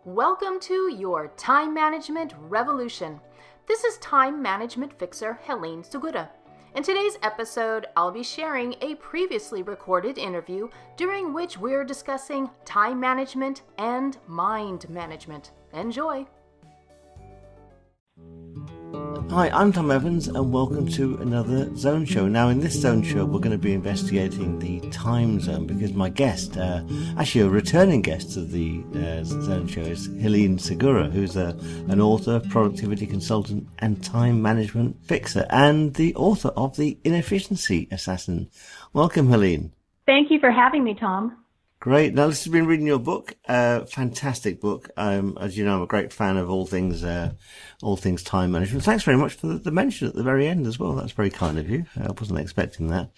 Welcome to your Time Management Revolution. This is Time Management Fixer Helene Segura. In today's episode, I'll be sharing a previously recorded interview during which we're discussing time management and mind management. Enjoy! Hi, I'm Tom Evans and welcome to another Zone Show. Now in this Zone Show we're going to be investigating the time zone because my guest, actually a returning guest of the Zone Show is Helene Segura, who's an author, productivity consultant and time management fixer and the author of The Inefficiency Assassin. Welcome, Helene. Thank you for having me, Tom. Great. Now, this has been reading your book. Fantastic book. As you know, I'm a great fan of all things time management. Thanks very much for the mention at the very end as well. That's very kind of you. I wasn't expecting that.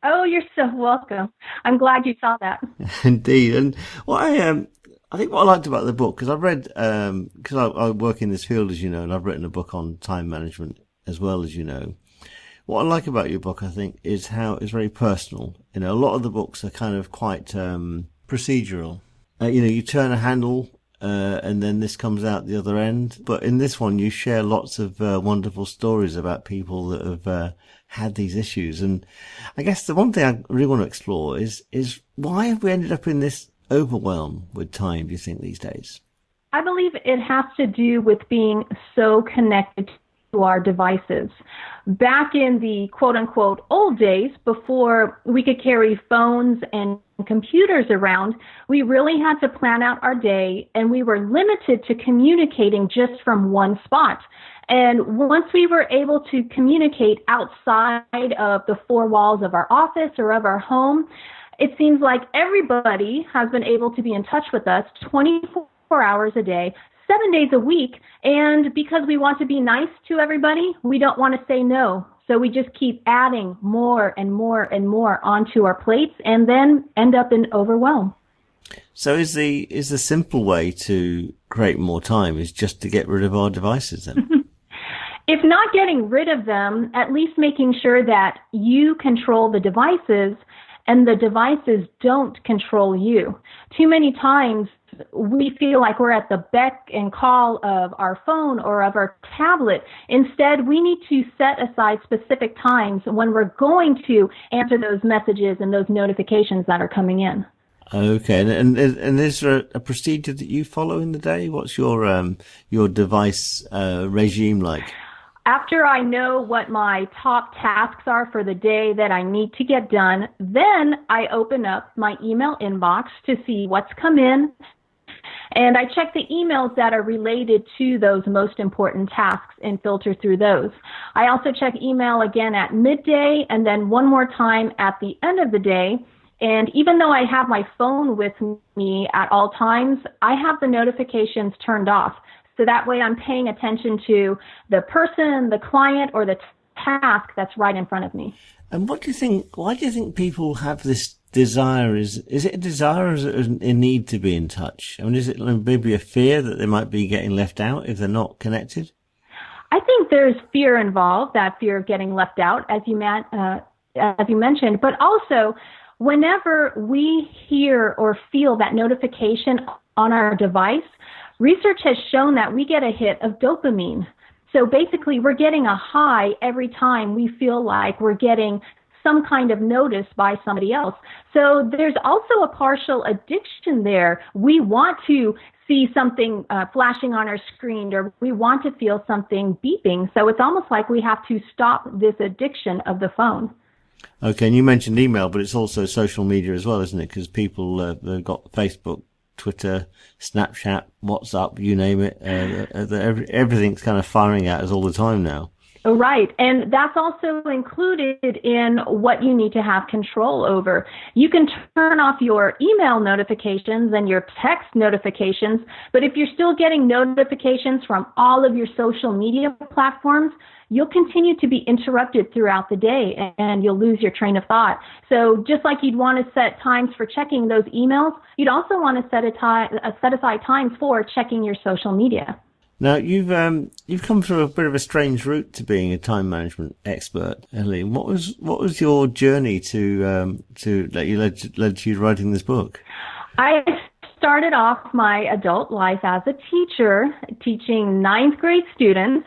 Oh, you're so welcome. I'm glad you saw that. Indeed. And I think what I liked about the book, because I've read, because I work in this field, as you know, and I've written a book on time management as well, as you know. What I like about your book, I think, is how it's very personal. You know, a lot of the books are kind of quite procedural. You turn a handle and then this comes out the other end. But in this one, you share lots of wonderful stories about people that have had these issues. And I guess the one thing I really want to explore is why have we ended up in this overwhelm with time, do you think, these days? I believe it has to do with being so connected to our devices. Back in the quote-unquote old days, before we could carry phones and computers around, we really had to plan out our day, and we were limited to communicating just from one spot. And once we were able to communicate outside of the four walls of our office or of our home, it seems like everybody has been able to be in touch with us 24 hours a day, 7 days a week, and because we want to be nice to everybody, we don't want to say no. So we just keep adding more and more and more onto our plates and then end up in overwhelm. So is the simple way to create more time is just to get rid of our devices then? If not getting rid of them, at least making sure that you control the devices and the devices don't control you. Too many times we feel like we're at the beck and call of our phone or of our tablet. Instead, we need to set aside specific times when we're going to answer those messages and those notifications that are coming in. Okay, and is there a procedure that you follow in the day? What's your device regime like? After I know what my top tasks are for the day that I need to get done, then I open up my email inbox to see what's come in, and I check the emails that are related to those most important tasks and filter through those. I also check email again at midday and then one more time at the end of the day. And even though I have my phone with me at all times, I have the notifications turned off. So that way I'm paying attention to the person, the client, or the task that's right in front of me. And why do you think people have this desire? Is it a desire or is it a need to be in touch? I mean, is it maybe a fear that they might be getting left out if they're not connected? I think there's fear involved, that fear of getting left out, as you mentioned, but also whenever we hear or feel that notification on our device, research has shown that we get a hit of dopamine. So basically, we're getting a high every time we feel like we're getting some kind of notice by somebody else. So there's also a partial addiction there. We want to see something flashing on our screen, or we want to feel something beeping. So it's almost like we have to stop this addiction of the phone. Okay, and you mentioned email, but it's also social media as well, isn't it? Because people, they've got Facebook, Twitter, Snapchat, WhatsApp, you name it. Everything's kind of firing at us all the time now. Right. And that's also included in what you need to have control over. You can turn off your email notifications and your text notifications, but if you're still getting notifications from all of your social media platforms, you'll continue to be interrupted throughout the day and you'll lose your train of thought. So just like you'd want to set times for checking those emails, you'd also want to set aside times for checking your social media. Now, you've come through a bit of a strange route to being a time management expert, Helene. What was your journey that led to you writing this book? I started off my adult life as a teacher, teaching ninth grade students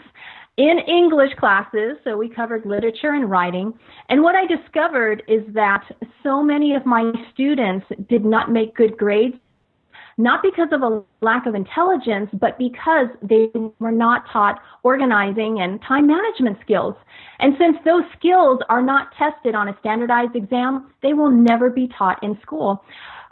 in English classes. So we covered literature and writing. And what I discovered is that so many of my students did not make good grades, not because of a lack of intelligence, but because they were not taught organizing and time management skills. And since those skills are not tested on a standardized exam, they will never be taught in school.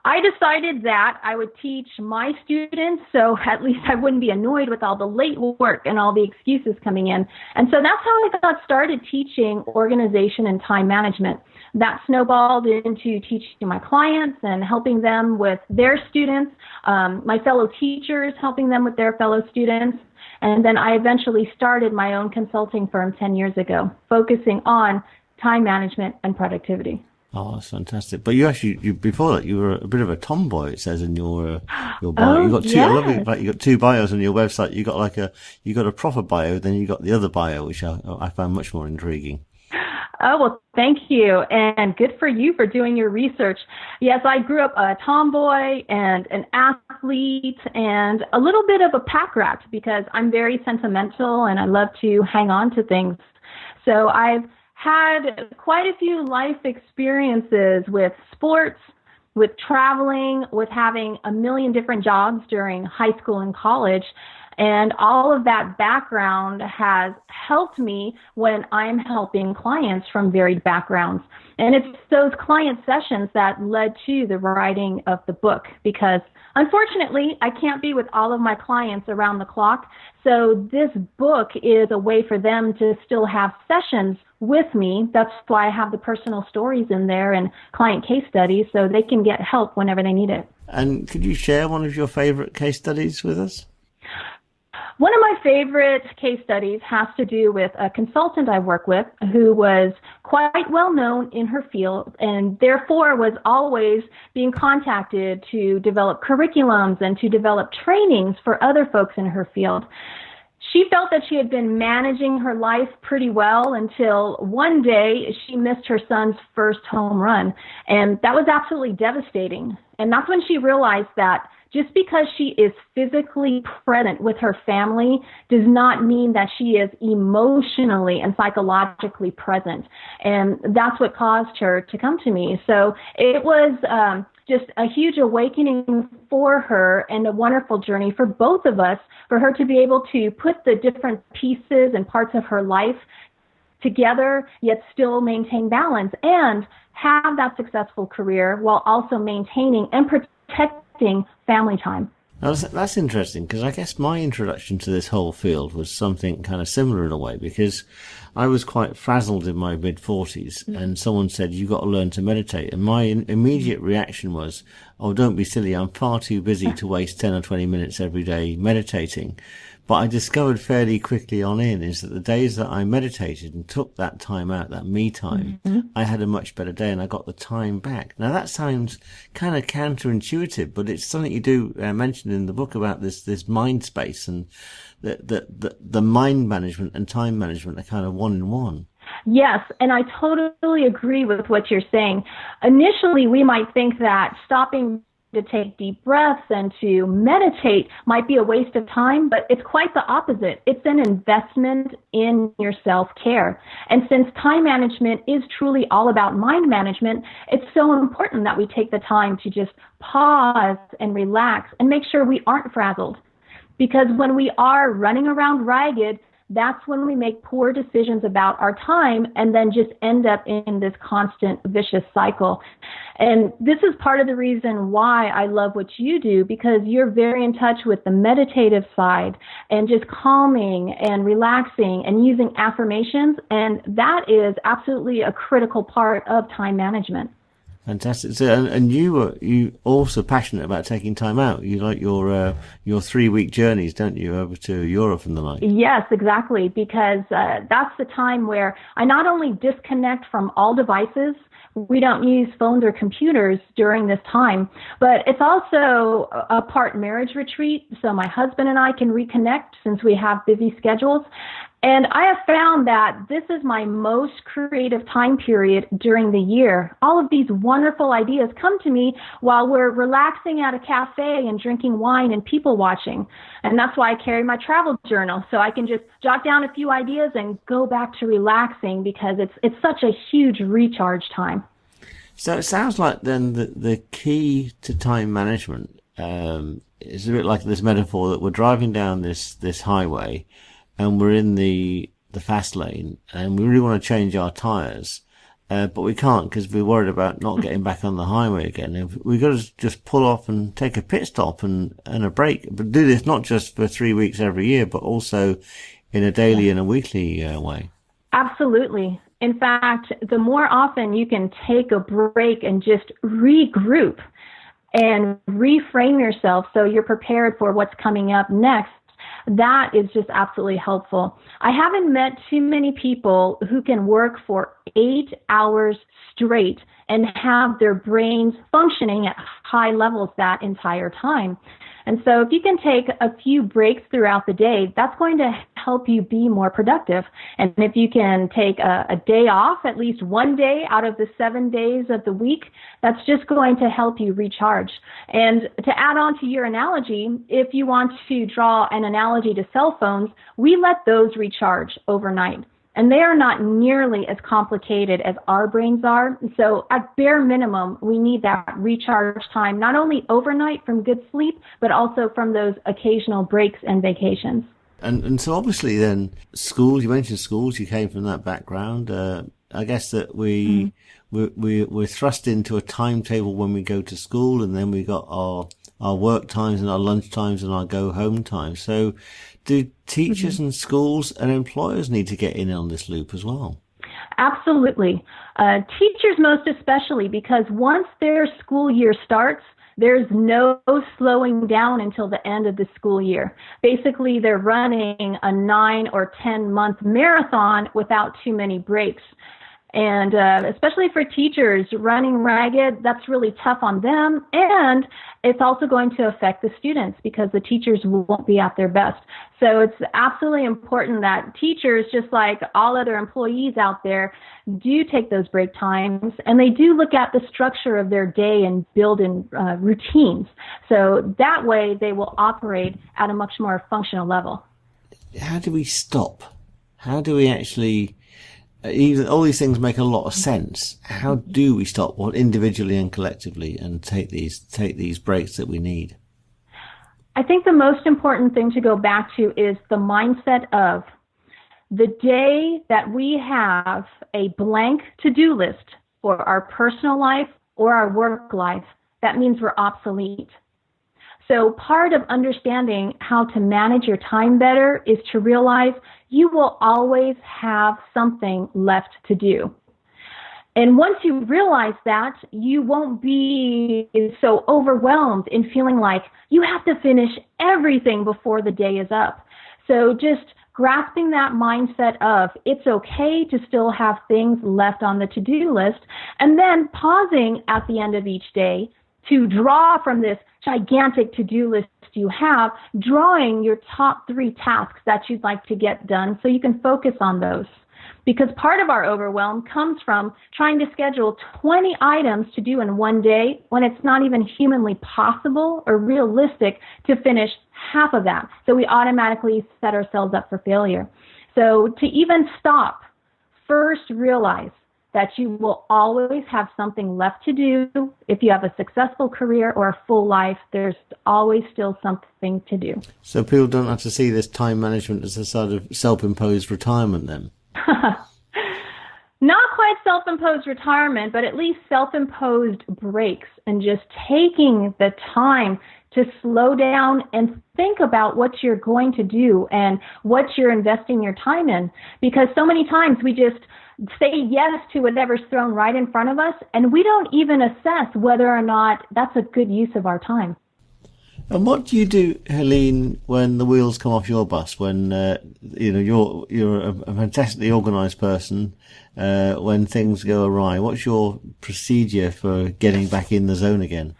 I decided that I would teach my students, so at least I wouldn't be annoyed with all the late work and all the excuses coming in. And so that's how I got started teaching organization and time management. That snowballed into teaching my clients and helping them with their students, my fellow teachers, helping them with their fellow students. And then I eventually started my own consulting firm 10 years ago, focusing on time management and productivity. Oh, that's fantastic! But you before that, you were a bit of a tomboy. It says in your bio. Oh, You got two. yes. I love it. Like you got two bios on your website. You got a proper bio, then you got the other bio, which I found much more intriguing. Oh, well, thank you. And good for you for doing your research. Yes, I grew up a tomboy and an athlete and a little bit of a pack rat because I'm very sentimental and I love to hang on to things. So I've had quite a few life experiences with sports, with traveling, with having a million different jobs during high school and college. And all of that background has helped me when I'm helping clients from varied backgrounds. And it's those client sessions that led to the writing of the book because unfortunately, I can't be with all of my clients around the clock. So this book is a way for them to still have sessions with me. That's why I have the personal stories in there and client case studies so they can get help whenever they need it. And could you share one of your favorite case studies with us? One of my favorite case studies has to do with a consultant I work with who was quite well known in her field and therefore was always being contacted to develop curriculums and to develop trainings for other folks in her field. She felt that she had been managing her life pretty well until one day she missed her son's first home run. And that was absolutely devastating. And that's when she realized that just because she is physically present with her family does not mean that she is emotionally and psychologically present. And that's what caused her to come to me. So it was just a huge awakening for her and a wonderful journey for both of us, for her to be able to put the different pieces and parts of her life together, yet still maintain balance and have that successful career while also maintaining and protecting family time. Now, that's interesting because I guess my introduction to this whole field was something kind of similar in a way because I was quite frazzled in my mid-40s and someone said, you've got to learn to meditate. And my immediate reaction was, oh, don't be silly. I'm far too busy to waste 10 or 20 minutes every day meditating. But I discovered fairly quickly on in is that the days that I meditated and took that time out, that me time, I had a much better day and I got the time back. Now that sounds kind of counterintuitive, but it's something you do mention in the book about this mind space and the mind management and time management are kind of one in one. Yes, and I totally agree with what you're saying. Initially, we might think that stopping to take deep breaths and to meditate might be a waste of time, but it's quite the opposite. It's an investment in your self-care. And since time management is truly all about mind management, it's so important that we take the time to just pause and relax and make sure we aren't frazzled. Because when we are running around ragged, that's when we make poor decisions about our time and then just end up in this constant vicious cycle. And this is part of the reason why I love what you do, because you're very in touch with the meditative side and just calming and relaxing and using affirmations. And that is absolutely a critical part of time management. Fantastic. So, and you also passionate about taking time out. You like your 3-week journeys, don't you, over to Europe and the like? Yes, exactly. Because that's the time where I not only disconnect from all devices. We don't use phones or computers during this time, but it's also a part marriage retreat. So my husband and I can reconnect since we have busy schedules. And I have found that this is my most creative time period during the year. All of these wonderful ideas come to me while we're relaxing at a cafe and drinking wine and people watching. And that's why I carry my travel journal, so I can just jot down a few ideas and go back to relaxing, because it's such a huge recharge time. So it sounds like then the key to time management is a bit like this metaphor that we're driving down this highway, and we're in the fast lane, and we really want to change our tires, but we can't because we're worried about not getting back on the highway again. And we've got to just pull off and take a pit stop and a break, but do this not just for 3 weeks every year, but also in a daily and a weekly way. Absolutely. In fact, the more often you can take a break and just regroup and reframe yourself so you're prepared for what's coming up next, that is just absolutely helpful. I haven't met too many people who can work for 8 hours straight and have their brains functioning at high levels that entire time. And so if you can take a few breaks throughout the day, that's going to help you be more productive. And if you can take a day off, at least one day out of the 7 days of the week, that's just going to help you recharge. And to add on to your analogy, if you want to draw an analogy to cell phones, we let those recharge overnight. And they are not nearly as complicated as our brains are. So at bare minimum, we need that recharge time, not only overnight from good sleep, but also from those occasional breaks and vacations. And so obviously then schools, you mentioned schools, you came from that background. I guess that we're thrust into a timetable when we go to school, and then we got our work times and our lunch times and our go home times. So do teachers and schools and employers need to get in on this loop as well? Absolutely. Teachers most especially, because once their school year starts, there's no slowing down until the end of the school year. Basically, they're running a 9 or 10-month marathon without too many breaks. And especially for teachers, running ragged, that's really tough on them. And it's also going to affect the students because the teachers won't be at their best. So it's absolutely important that teachers, just like all other employees out there, do take those break times, and they do look at the structure of their day and build in routines. So that way they will operate at a much more functional level. How do we stop? How do we actually... Even all these things make a lot of sense. How do we stop, well, individually and collectively, and take these breaks that we need? I think the most important thing to go back to is the mindset of the day that we have a blank to-do list for our personal life or our work life. That means we're obsolete. So part of understanding how to manage your time better is to realize you will always have something left to do. And once you realize that, you won't be so overwhelmed in feeling like you have to finish everything before the day is up. So just grasping that mindset of it's okay to still have things left on the to-do list, and then pausing at the end of each day to draw from this gigantic to-do list you have, drawing your top 3 tasks that you'd like to get done so you can focus on those. Because part of our overwhelm comes from trying to schedule 20 items to do in one day when it's not even humanly possible or realistic to finish half of that. So we automatically set ourselves up for failure. So to even stop, first realize that you will always have something left to do. If you have a successful career or a full life, there's always still something to do. So people don't have to see this time management as a sort of self-imposed retirement then? Not quite self-imposed retirement, but at least self-imposed breaks, and just taking the time to slow down and think about what you're going to do and what you're investing your time in. Because so many times we just say yes to whatever's thrown right in front of us, and we don't even assess whether or not that's a good use of our time. And what do you do, Helene, when the wheels come off your bus? When you're a fantastically organised person, when things go awry, what's your procedure for getting back in the zone again?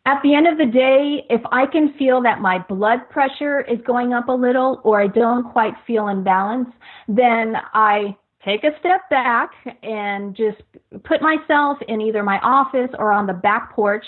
At the end of the day, if I can feel that my blood pressure is going up a little or I don't quite feel in balance, then I take a step back and just put myself in either my office or on the back porch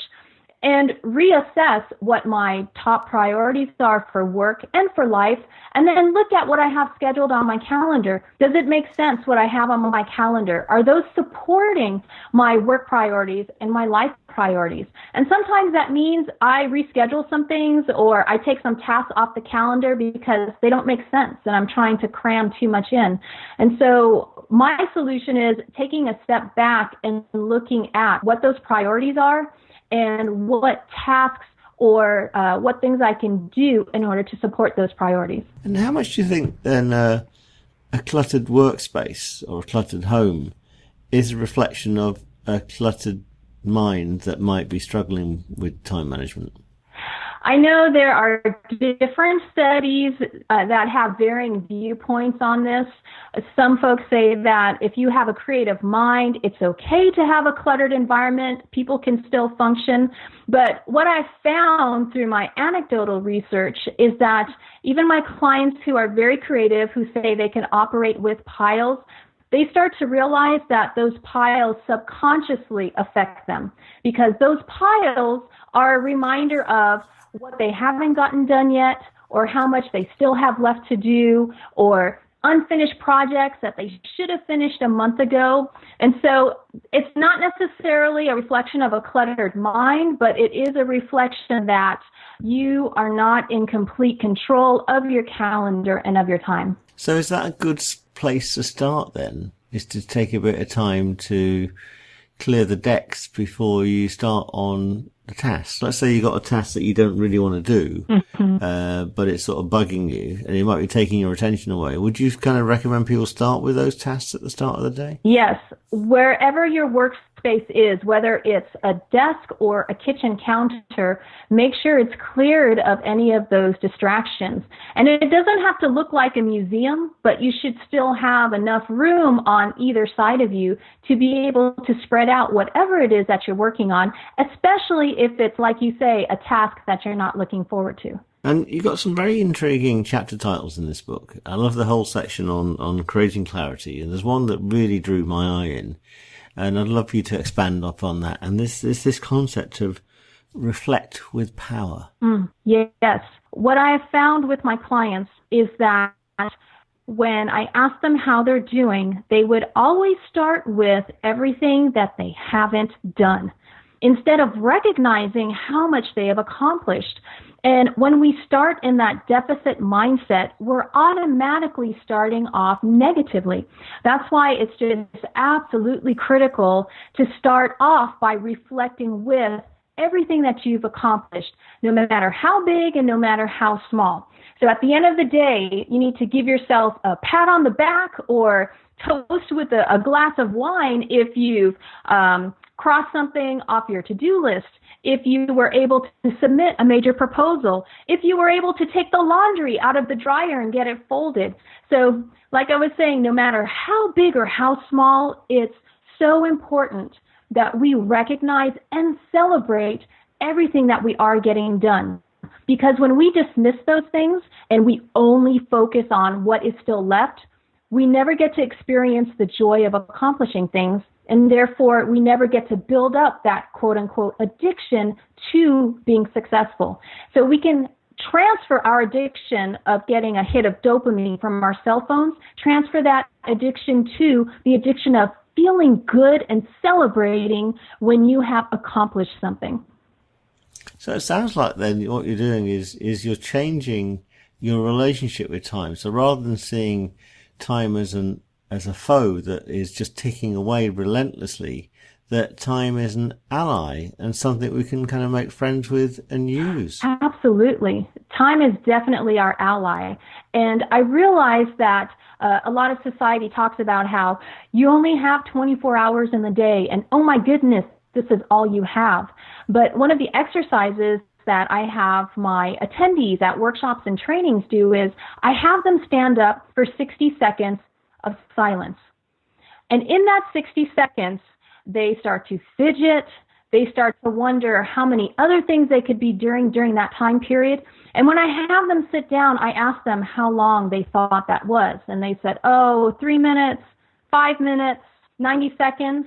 and reassess what my top priorities are for work and for life, and then look at what I have scheduled on my calendar. Does it make sense what I have on my calendar? Are those supporting my work priorities and my life priorities? And sometimes that means I reschedule some things or I take some tasks off the calendar because they don't make sense and I'm trying to cram too much in. And so my solution is taking a step back and looking at what those priorities are and what tasks or what things I can do in order to support those priorities. And how much do you think then a cluttered workspace or a cluttered home is a reflection of a cluttered mind that might be struggling with time management? I know there are different studies that have varying viewpoints on this. Some folks say that if you have a creative mind, it's okay to have a cluttered environment. People can still function. But what I've found through my anecdotal research is that even my clients who are very creative, who say they can operate with piles, they start to realize that those piles subconsciously affect them because those piles are a reminder of what they haven't gotten done yet, or how much they still have left to do, or unfinished projects that they should have finished a month ago. And so it's not necessarily a reflection of a cluttered mind, but it is a reflection that you are not in complete control of your calendar and of your time. So is that a good place to start then? Is to take a bit of time to clear the decks before you start on the task? Let's say you got a task that you don't really want to do, but it's sort of bugging you and it might be taking your attention away. Would you kind of recommend people start with those tasks at the start of the day? Yes. Wherever your workspace is, whether it's a desk or a kitchen counter, make sure it's cleared of any of those distractions. And it doesn't have to look like a museum, but you should still have enough room on either side of you to be able to spread out whatever it is that you're working on, especially if it's, like you say, a task that you're not looking forward to. And you've got some very intriguing chapter titles in this book. I love the whole section on creating clarity, and there's one that really drew my eye in, and I'd love for you to expand upon that. And this concept of reflect with power. Yes. What I have found with my clients is that when I ask them how they're doing, they would always start with everything that they haven't done, instead of recognizing how much they have accomplished. And when we start in that deficit mindset, we're automatically starting off negatively. That's why it's just absolutely critical to start off by reflecting with everything that you've accomplished, no matter how big and no matter how small. So at the end of the day, you need to give yourself a pat on the back or toast with a glass of wine if you've crossed something off your to-do list, if you were able to submit a major proposal, if you were able to take the laundry out of the dryer and get it folded. So like I was saying, no matter how big or how small, it's so important that we recognize and celebrate everything that we are getting done. Because when we dismiss those things and we only focus on what is still left, we never get to experience the joy of accomplishing things, and therefore we never get to build up that quote-unquote addiction to being successful. So we can transfer our addiction of getting a hit of dopamine from our cell phones, transfer that addiction to the addiction of feeling good and celebrating when you have accomplished something. So it sounds like then what you're doing is you're changing your relationship with time. So rather than seeing time as a foe that is just ticking away relentlessly, that time is an ally and something we can kind of make friends with and use. Absolutely. Time is definitely our ally. And I realize that a lot of society talks about how you only have 24 hours in the day and oh my goodness, this is all you have. But one of the exercises that I have my attendees at workshops and trainings do is I have them stand up for 60 seconds of silence. And in that 60 seconds, they start to fidget, They start to wonder how many other things they could be doing during that time period. And when I have them sit down, I ask them how long they thought that was. And they said, 3 minutes, 5 minutes, 90 seconds.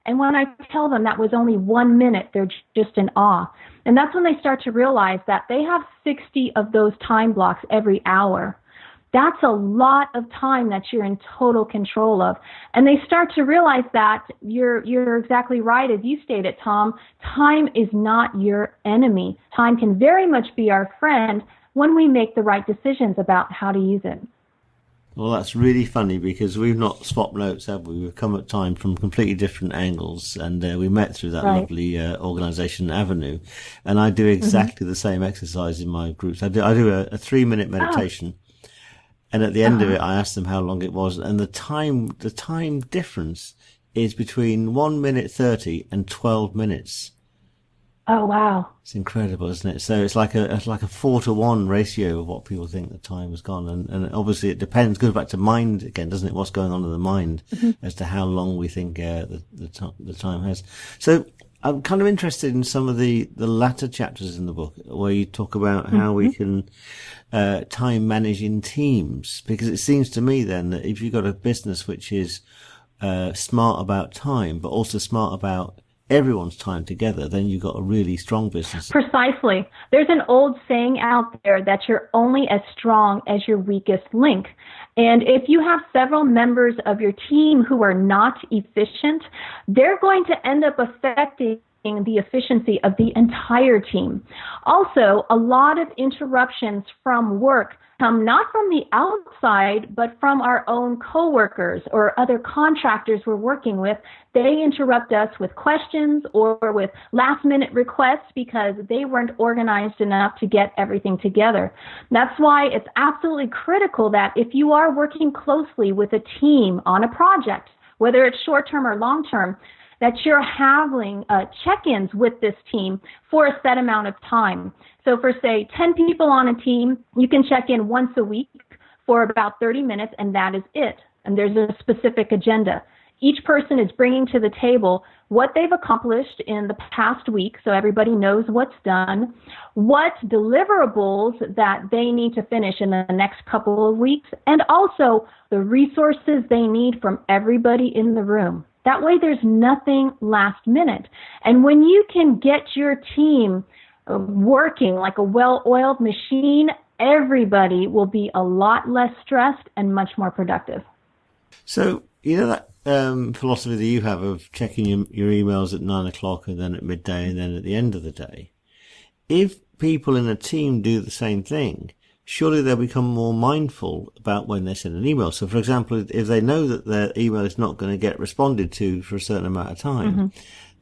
And when I tell them that was only 1 minute, they're just in awe. And that's when they start to realize that they have 60 of those time blocks every hour. That's a lot of time that you're in total control of. And they start to realize that you're exactly right, as you stated, Tom. Time is not your enemy. Time can very much be our friend when we make the right decisions about how to use it. Well, that's really funny because we've not swapped notes, have we? We've come at time from completely different angles, and we met through that lovely organization Avenue. And I do exactly the same exercise in my groups. I do a 3-minute meditation. And at the end of it, I asked them how long it was, and the time difference is between 1 minute 30 and 12 minutes. Oh, wow. It's incredible, isn't it? So it's like a 4-to-1 ratio of what people think the time has gone. And obviously it depends, goes back to mind again, doesn't it? What's going on in the mind as to how long we think the time has. So I'm kind of interested in some of the latter chapters in the book where you talk about how we can time manage in teams, because it seems to me then that if you've got a business which is smart about time, but also smart about everyone's time together, then you've got a really strong business. Precisely. There's an old saying out there that you're only as strong as your weakest link. And if you have several members of your team who are not efficient, they're going to end up affecting the efficiency of the entire team. Also, a lot of interruptions from work come not from the outside, but from our own coworkers or other contractors we're working with. They interrupt us with questions or with last-minute requests because they weren't organized enough to get everything together. That's why it's absolutely critical that if you are working closely with a team on a project, whether it's short-term or long-term, that you're having check-ins with this team for a set amount of time. So for, say, 10 people on a team, you can check in once a week for about 30 minutes, and that is it. And there's a specific agenda. Each person is bringing to the table what they've accomplished in the past week, so everybody knows what's done, what deliverables that they need to finish in the next couple of weeks, and also the resources they need from everybody in the room. That way there's nothing last minute. And when you can get your team working like a well-oiled machine, everybody will be a lot less stressed and much more productive. So, you know that philosophy that you have of checking your emails at 9 o'clock and then at midday and then at the end of the day? If people in a team do the same thing, surely they'll become more mindful about when they send an email. So, for example, if they know that their email is not going to get responded to for a certain amount of time,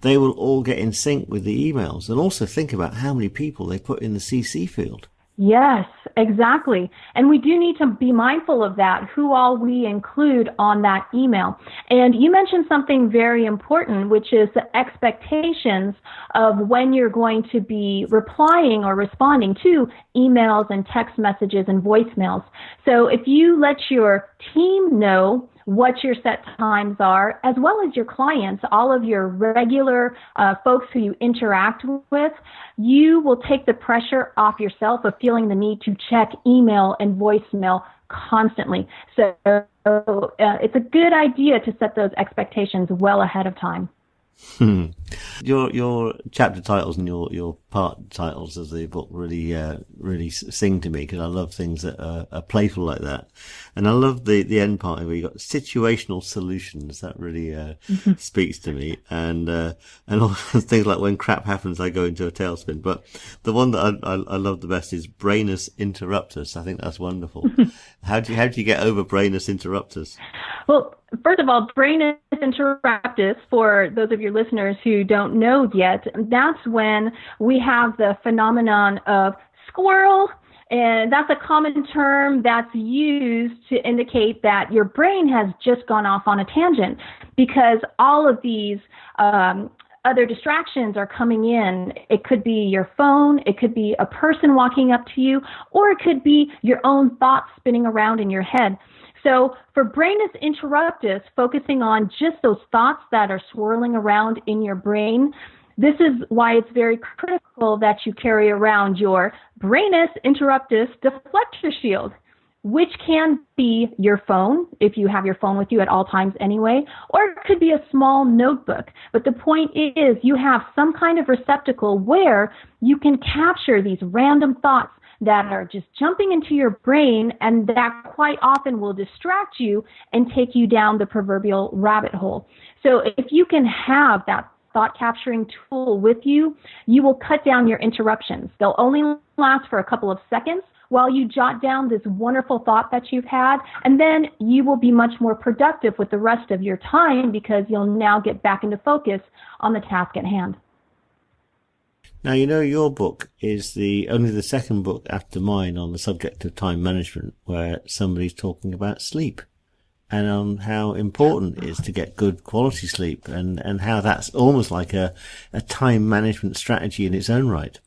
they will all get in sync with the emails and also think about how many people they put in the CC field. Yes, exactly. And we do need to be mindful of that, who all we include on that email. And you mentioned something very important, which is the expectations of when you're going to be replying or responding to emails and text messages and voicemails. So if you let your team know what your set times are, as well as your clients, all of your regular folks who you interact with, you will take the pressure off yourself of feeling the need to check email and voicemail constantly. So it's a good idea to set those expectations well ahead of time. Your chapter titles and your part titles of the book really sing to me, because I love things that are playful like that, and I love the end part where you got situational solutions. That really speaks to me, and all things like when crap happens, I go into a tailspin. But the one that I love the best is brainus interruptus. I think that's wonderful. How do you get over brainus interruptus? Well, first of all, brainus interruptus, for those of your listeners who don't know yet, that's when we have the phenomenon of squirrel, and that's a common term that's used to indicate that your brain has just gone off on a tangent because all of these other distractions are coming in. It could be your phone, it could be a person walking up to you, or it could be your own thoughts spinning around in your head. So for brainus interruptus, focusing on just those thoughts that are swirling around in your brain, This is why it's very critical that you carry around your brainus interruptus deflector shield, which can be your phone, if you have your phone with you at all times anyway, or it could be a small notebook. But the point is you have some kind of receptacle where you can capture these random thoughts that are just jumping into your brain, and that quite often will distract you and take you down the proverbial rabbit hole. So if you can have that thought capturing tool with you, you will cut down your interruptions. They'll only last for a couple of seconds while you jot down this wonderful thought that you've had, and then you will be much more productive with the rest of your time because you'll now get back into focus on the task at hand. Now, you know, your book is only the second book after mine on the subject of time management where somebody's talking about sleep and on how important it is to get good quality sleep and how that's almost like a time management strategy in its own right.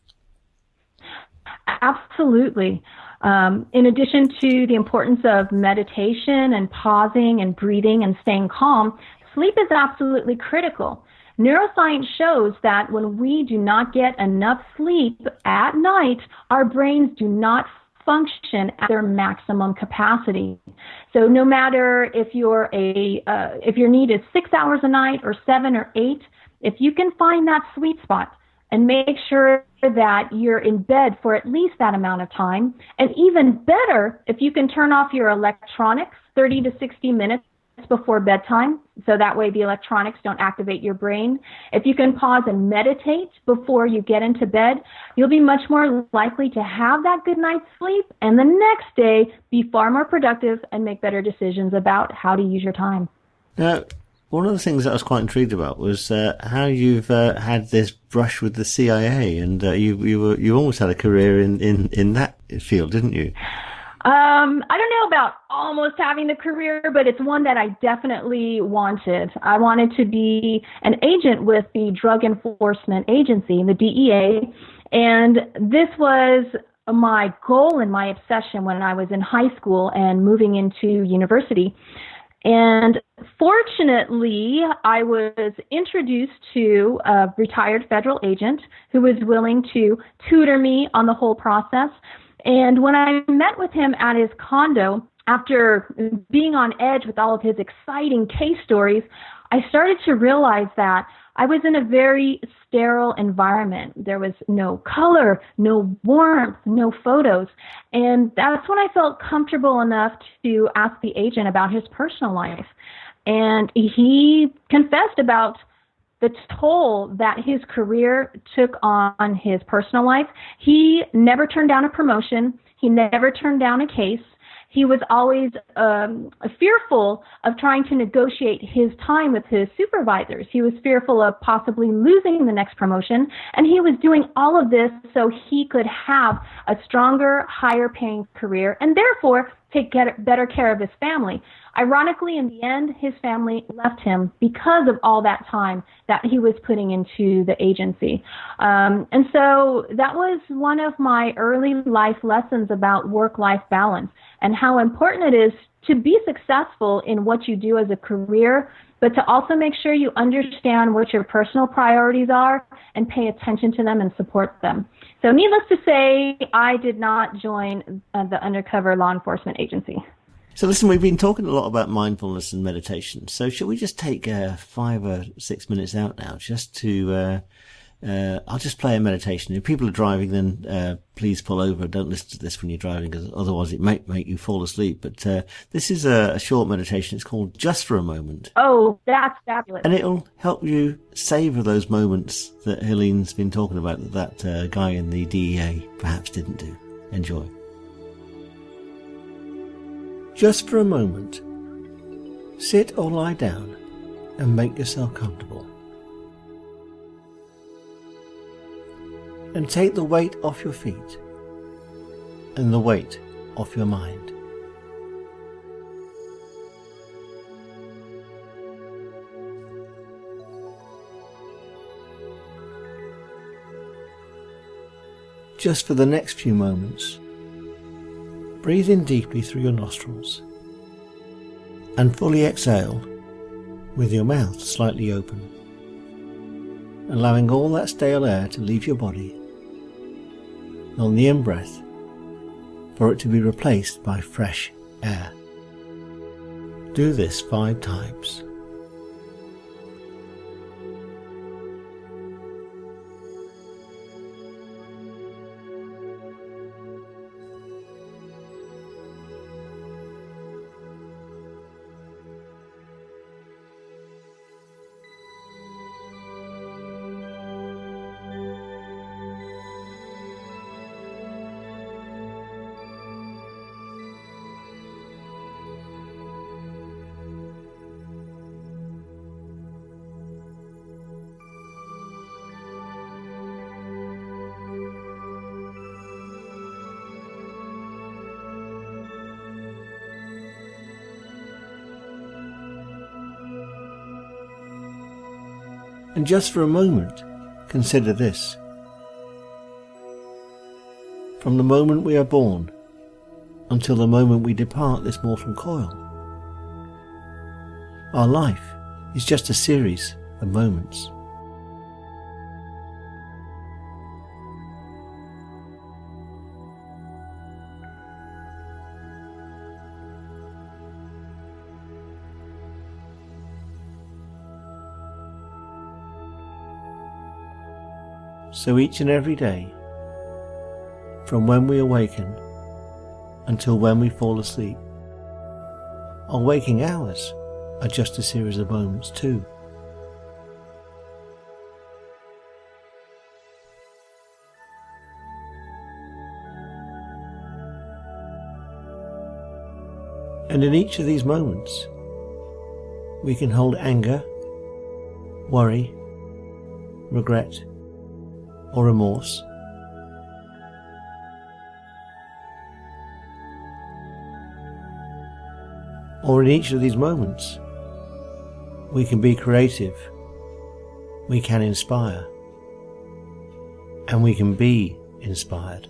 Absolutely. In addition to the importance of meditation and pausing and breathing and staying calm, sleep is absolutely critical. Neuroscience shows that when we do not get enough sleep at night, our brains do not function at their maximum capacity. So no matter if your need is 6 hours a night or 7 or 8, if you can find that sweet spot and make sure that you're in bed for at least that amount of time, and even better, if you can turn off your electronics 30 to 60 minutes before bedtime, so that way the electronics don't activate your brain. If you can pause and meditate before you get into bed, you'll be much more likely to have that good night's sleep and the next day be far more productive and make better decisions about how to use your time. Now, one of the things that I was quite intrigued about was how you've had this brush with the CIA, and you almost had a career in that field, didn't you? I don't know about almost having the career, but it's one that I definitely wanted. I wanted to be an agent with the Drug Enforcement Agency, the DEA, and this was my goal and my obsession when I was in high school and moving into university. And fortunately, I was introduced to a retired federal agent who was willing to tutor me on the whole process. And when I met with him at his condo, after being on edge with all of his exciting case stories, I started to realize that I was in a very sterile environment. There was no color, no warmth, no photos. And that's when I felt comfortable enough to ask the agent about his personal life. And he confessed about the toll that his career took on his personal life. He never turned down a promotion. He never turned down a case. He was always fearful of trying to negotiate his time with his supervisors. He was fearful of possibly losing the next promotion, and he was doing all of this so he could have a stronger, higher-paying career and therefore take better care of his family. Ironically, in the end, his family left him because of all that time that he was putting into the agency. And so that was one of my early life lessons about work-life balance and how important it is to be successful in what you do as a career, but to also make sure you understand what your personal priorities are and pay attention to them and support them. So needless to say, I did not join the undercover law enforcement agency. So listen, we've been talking a lot about mindfulness and meditation. So shall we just take 5 or 6 minutes out now just to, I'll just play a meditation. If people are driving, then please pull over. Don't listen to this when you're driving, because otherwise it might make you fall asleep. But this is a short meditation. It's called Just for a Moment. Oh, that's fabulous. And it'll help you savor those moments that Helene's been talking about that guy in the DEA perhaps didn't do. Enjoy. Just for a moment, sit or lie down and make yourself comfortable. And take the weight off your feet and the weight off your mind. Just for the next few moments, breathe in deeply through your nostrils and fully exhale with your mouth slightly open. allowing all that stale air to leave your body. On the in-breath, for it to be replaced by fresh air. Do this 5 times. And just for a moment, consider this. From the moment we are born until the moment we depart this mortal coil, our life is just a series of moments. So each and every day, from when we awaken until when we fall asleep, our waking hours are just a series of moments too. And in each of these moments, we can hold anger, worry, regret, or remorse. Or in each of these moments, we can be creative, we can inspire, and we can be inspired.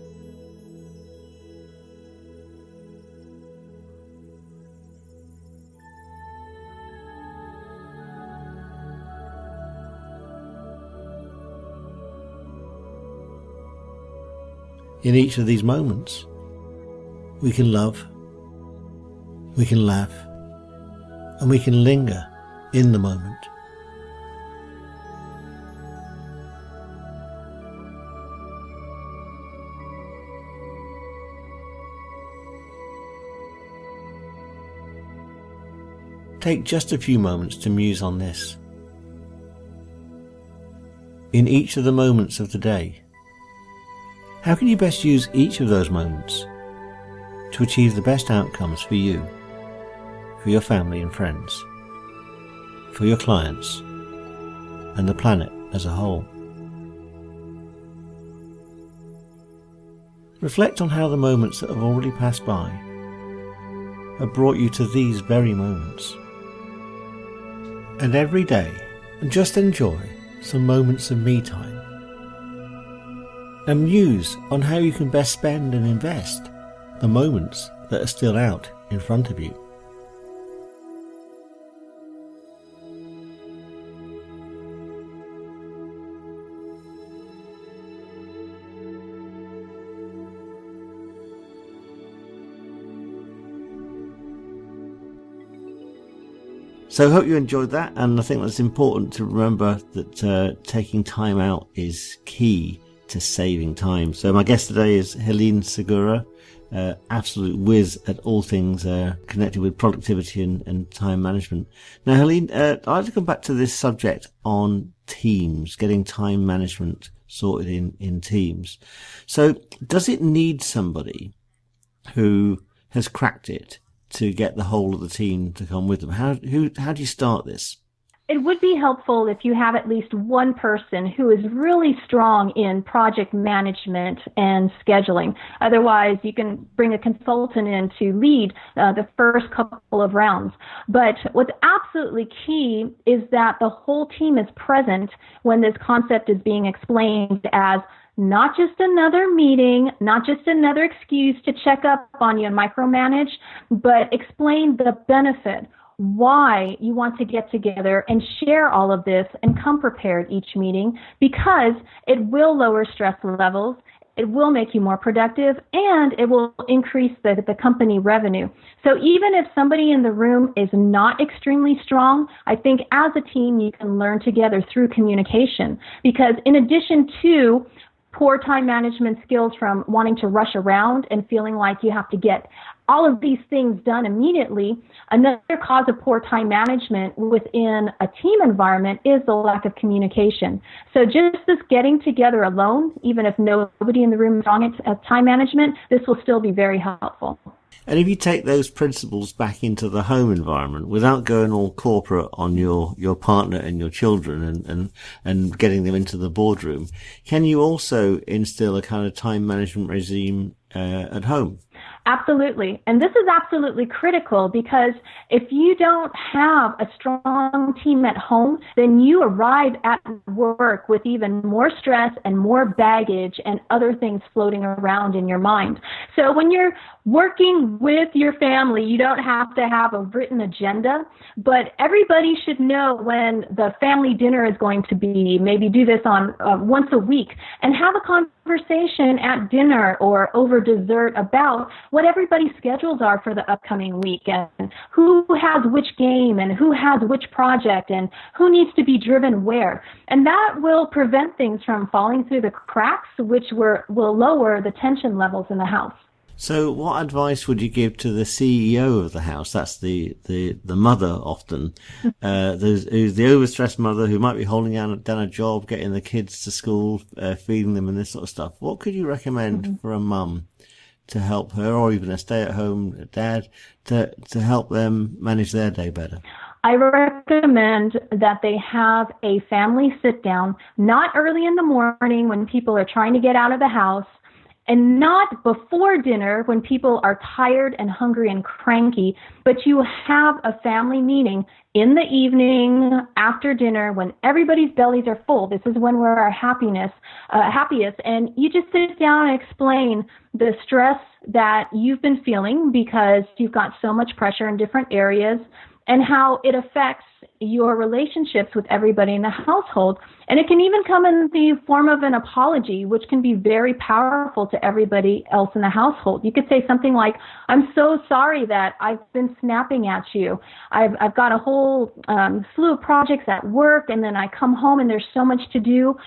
In each of these moments, we can love, we can laugh, and we can linger in the moment. Take just a few moments to muse on this. In each of the moments of the day, how can you best use each of those moments to achieve the best outcomes for you, for your family and friends, for your clients, and the planet as a whole? Reflect on how the moments that have already passed by have brought you to these very moments. And every day, just enjoy some moments of me time. And muse on how you can best spend and invest the moments that are still out in front of you. So I hope you enjoyed that, and I think that's important to remember that taking time out is key to saving time. So my guest today is Helene Segura, absolute whiz at all things connected with productivity and time management. Now, Helene, I'd like to come back to this subject on teams, getting time management sorted in teams. So does it need somebody who has cracked it to get the whole of the team to come with them? How do you start this? It would be helpful if you have at least one person who is really strong in project management and scheduling. Otherwise, you can bring a consultant in to lead the first couple of rounds. But what's absolutely key is that the whole team is present when this concept is being explained as not just another meeting, not just another excuse to check up on you and micromanage, but explain the benefit. why you want to get together and share all of this and come prepared each meeting, because it will lower stress levels, it will make you more productive, and it will increase the company revenue. So even if somebody in the room is not extremely strong, I think as a team you can learn together through communication. Because in addition to poor time management skills from wanting to rush around and feeling like you have to get all of these things done immediately, another cause of poor time management within a team environment is the lack of communication. So just this getting together alone, even if nobody in the room is strong at time management, this will still be very helpful. And if you take those principles back into the home environment without going all corporate on your partner and your children and getting them into the boardroom, can you also instill a kind of time management regime at home? Absolutely. And this is absolutely critical, because if you don't have a strong team at home, then you arrive at work with even more stress and more baggage and other things floating around in your mind. So when you're working with your family, you don't have to have a written agenda, but everybody should know when the family dinner is going to be. Maybe do this on once a week, and have a conversation at dinner or over dessert about what everybody's schedules are for the upcoming week, and who has which game and who has which project and who needs to be driven where. And that will prevent things from falling through the cracks, which will lower the tension levels in the house. So what advice would you give to the CEO of the house? That's the mother often. There's the overstressed mother who might be holding down a job, getting the kids to school, feeding them and this sort of stuff. What could you recommend for a mum to help her, or even a stay-at-home dad, to help them manage their day better? I recommend that they have a family sit-down, not early in the morning when people are trying to get out of the house, and not before dinner when people are tired and hungry and cranky, but you have a family meeting in the evening after dinner when everybody's bellies are full. This is when we're our happiest, and you just sit down and explain the stress that you've been feeling because you've got so much pressure in different areas, and how it affects your relationships with everybody in the household. And it can even come in the form of an apology, which can be very powerful to everybody else in the household. You could say something like, "I'm so sorry that I've been snapping at you. I've got a whole slew of projects at work, and then I come home and there's so much to do.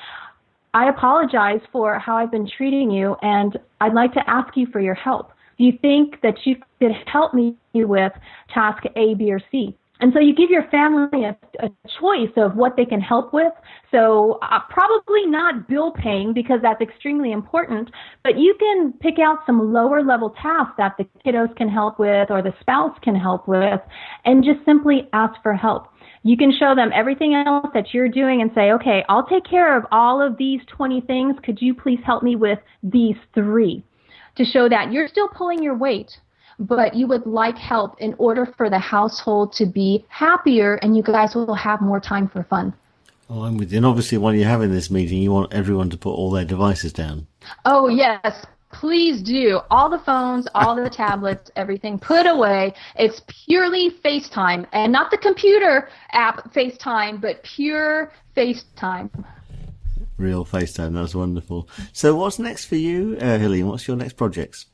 I apologize for how I've been treating you, and I'd like to ask you for your help. Do you think that you could help me with task A, B, or C?" And so you give your family a choice of what they can help with. So probably not bill paying, because that's extremely important, but you can pick out some lower level tasks that the kiddos can help with or the spouse can help with, and just simply ask for help. You can show them everything else that you're doing and say, "Okay, I'll take care of all of these 20 things. Could you please help me with these 3? To show that you're still pulling your weight, but you would like help in order for the household to be happier, and you guys will have more time for fun. Oh, I'm with you. And obviously, when you're having this meeting, you want everyone to put all their devices down. Oh, yes. Please do. All the phones, all the tablets, everything put away. It's purely FaceTime, and not the computer app FaceTime, but pure FaceTime. Real FaceTime. That's wonderful. So what's next for you, Helene? What's your next projects?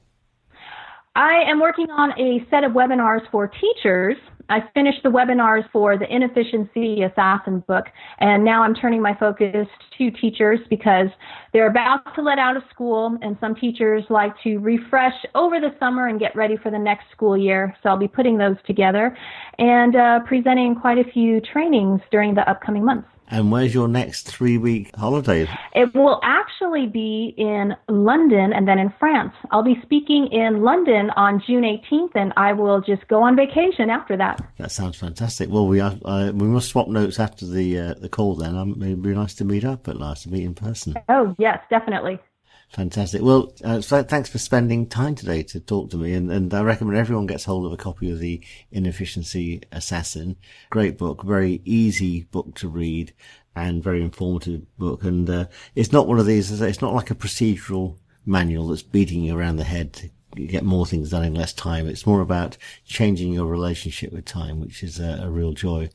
I am working on a set of webinars for teachers. I finished the webinars for the Inefficiency Assassin book, and now I'm turning my focus to teachers because they're about to let out of school, and some teachers like to refresh over the summer and get ready for the next school year. So I'll be putting those together and presenting quite a few trainings during the upcoming months. And where's your next 3-week holiday? It will actually be in London and then in France. I'll be speaking in London on June 18th, and I will just go on vacation after that. That sounds fantastic. Well, we must swap notes after the call then. It'd be nice to meet up at last, to meet in person. Oh, yes, definitely. Fantastic. Well, so thanks for spending time today to talk to me. And I recommend everyone gets hold of a copy of The Inefficiency Assassin. Great book, very easy book to read and very informative book. And it's not one of these, it's not like a procedural manual that's beating you around the head get more things done in less time. It's more about changing your relationship with time, which is a real joy.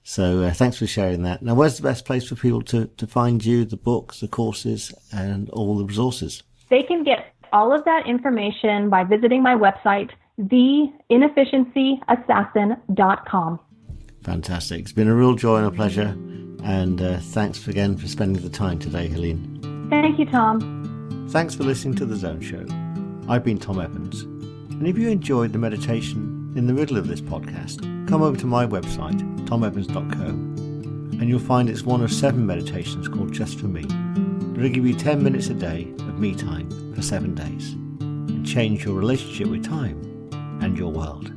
So thanks for sharing that. Now, where's the best place for people to find you, the books, the courses, and all the resources? They can get all of that information by visiting my website, theinefficiency.assassin.com. Fantastic. It's been a real joy and a pleasure. And thanks again for spending the time today, Helene. Thank you, Tom. Thanks for listening to The Zone Show. I've been Tom Evans. And if you enjoyed the meditation in the middle of this podcast, come over to my website, tomevans.co, and you'll find it's one of 7 meditations called Just For Me. It'll give you 10 minutes a day of me time for 7 days and change your relationship with time and your world.